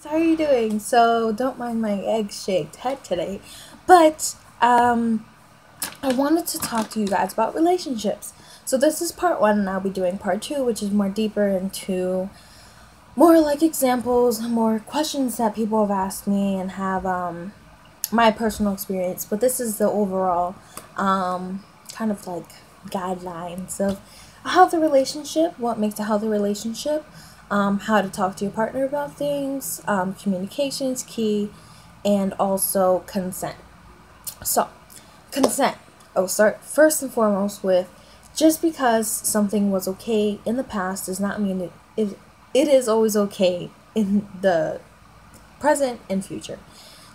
How are you doing? So don't mind my egg-shaped head today, but I wanted to talk to you guys about relationships. So this is part one, and I'll be doing part two, which is more deeper into more like examples, more questions that people have asked me, and have my personal experience. But this is the overall kind of like guidelines of a healthy relationship, what makes a healthy relationship, how to talk to your partner about things, communication is key, and also consent. So, consent. I'll start first and foremost with just because something was okay in the past does not mean it is always okay in the present and future.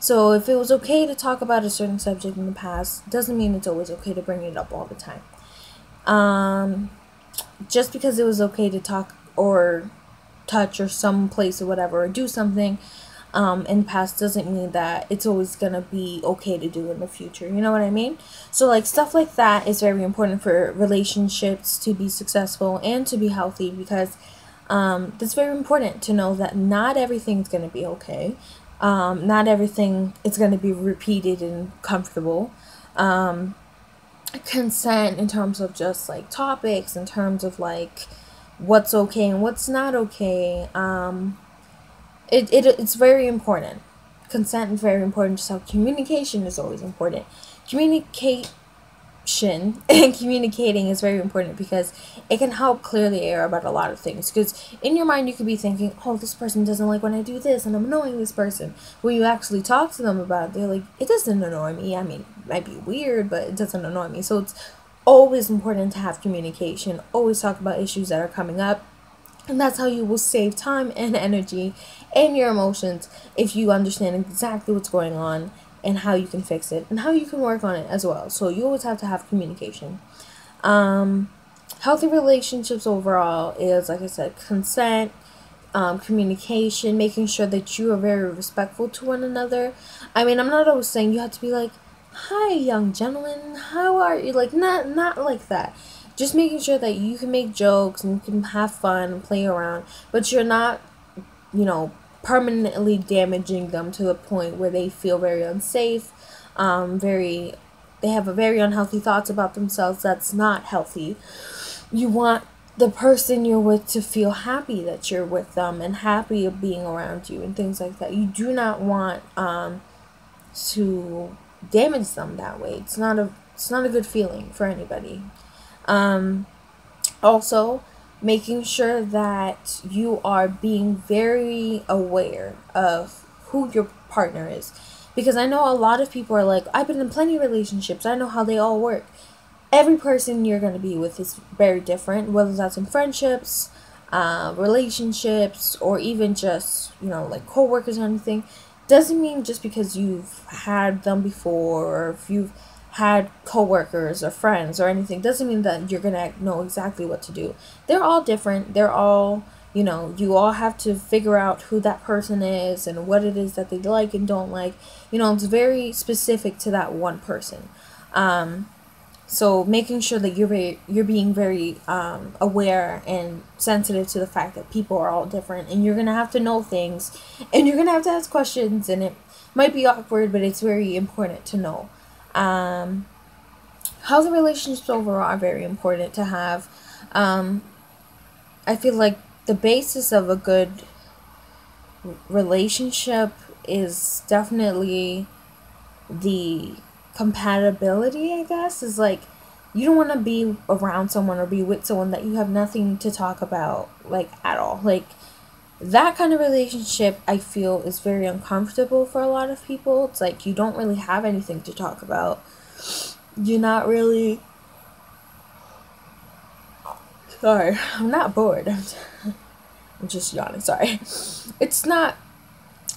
So if it was okay to talk about a certain subject in the past, doesn't mean it's always okay to bring it up all the time. Just because it was okay to talk or touch or some place or whatever or do something in the past doesn't mean that it's always gonna be okay to do in the future. You know what I mean? So like stuff like that is very important for relationships to be successful and to be healthy, because it's very important to know that not everything's gonna be okay. Not everything is gonna be repeated and comfortable. Consent in terms of just like topics, in terms of like what's okay and what's not okay. It's very important. Consent is very important, just how communication is always important. Communication and communicating is very important because it can help clear the air about a lot of things. Because in your mind you could be thinking, oh, this person doesn't like when I do this and I'm annoying this person. When you actually talk to them about it, they're like, it doesn't annoy me. I mean, it might be weird, but it doesn't annoy me. So it's always important to have communication. Always talk about issues that are coming up. And that's how you will save time and energy and your emotions, if you understand exactly what's going on and how you can fix it and how you can work on it as well. So you always have to have communication. Healthy relationships overall is, like I said, consent, communication, making sure that you are very respectful to one another. I mean, I'm not always saying you have to be like, hi, young gentleman, how are you? Like, not like that. Just making sure that you can make jokes and you can have fun and play around, but you're not, permanently damaging them to the point where they feel very unsafe, they have a very unhealthy thoughts about themselves. That's not healthy. You want the person you're with to feel happy that you're with them and happy of being around you and things like that. You do not want to damage them that way. It's not a good feeling for anybody. Also, making sure that you are being very aware of who your partner is. Because I know a lot of people are like, I've been in plenty of relationships, I know how they all work. Every person you're going to be with is very different, whether that's in friendships, relationships, or even just, like co-workers or anything. Doesn't mean just because you've had them before, or if you've had coworkers or friends or anything, doesn't mean that you're gonna know exactly what to do. They're all different. They're all, you all have to figure out who that person is and what it is that they like and don't like. It's very specific to that one person. So making sure that you're being very aware and sensitive to the fact that people are all different, and you're gonna have to know things, and you're gonna have to ask questions, and it might be awkward, but it's very important to know. Healthy relationships overall are very important to have. I feel like the basis of a good relationship is definitely the compatibility, I guess. Is like, you don't want to be around someone or be with someone that you have nothing to talk about, like, at all. Like, that kind of relationship, I feel, is very uncomfortable for a lot of people. It's like you don't really have anything to talk about. You're not really... Sorry, I'm not bored. I'm just yawning, sorry. It's not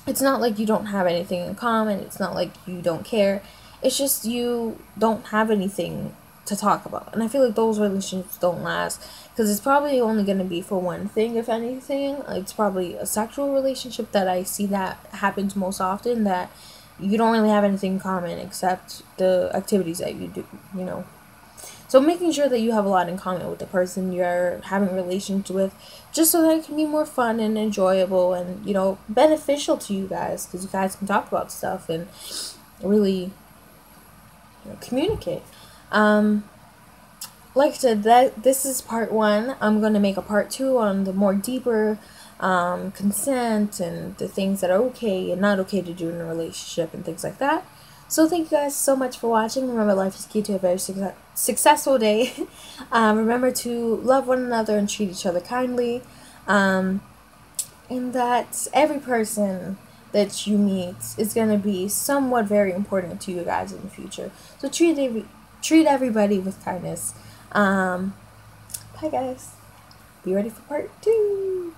like you don't have anything in common. It's not like you don't care. It's just you don't have anything to talk about. And I feel like those relationships don't last, because it's probably only going to be for one thing, if anything. It's probably a sexual relationship that I see that happens most often, that you don't really have anything in common except the activities that you do. So making sure that you have a lot in common with the person you're having relations with, just so that it can be more fun and enjoyable and, you know, beneficial to you guys, because you guys can talk about stuff and really, you know, communicate. Like I said, that this is part one. I'm gonna make a part two on the more deeper consent and the things that are okay and not okay to do in a relationship and things like that. So thank you guys so much for watching. Remember, life is key to a very successful day. Remember to love one another and treat each other kindly. And that every person that you meet is going to be somewhat very important to you guys in the future. So treat everybody with kindness. Bye guys. Be ready for part two.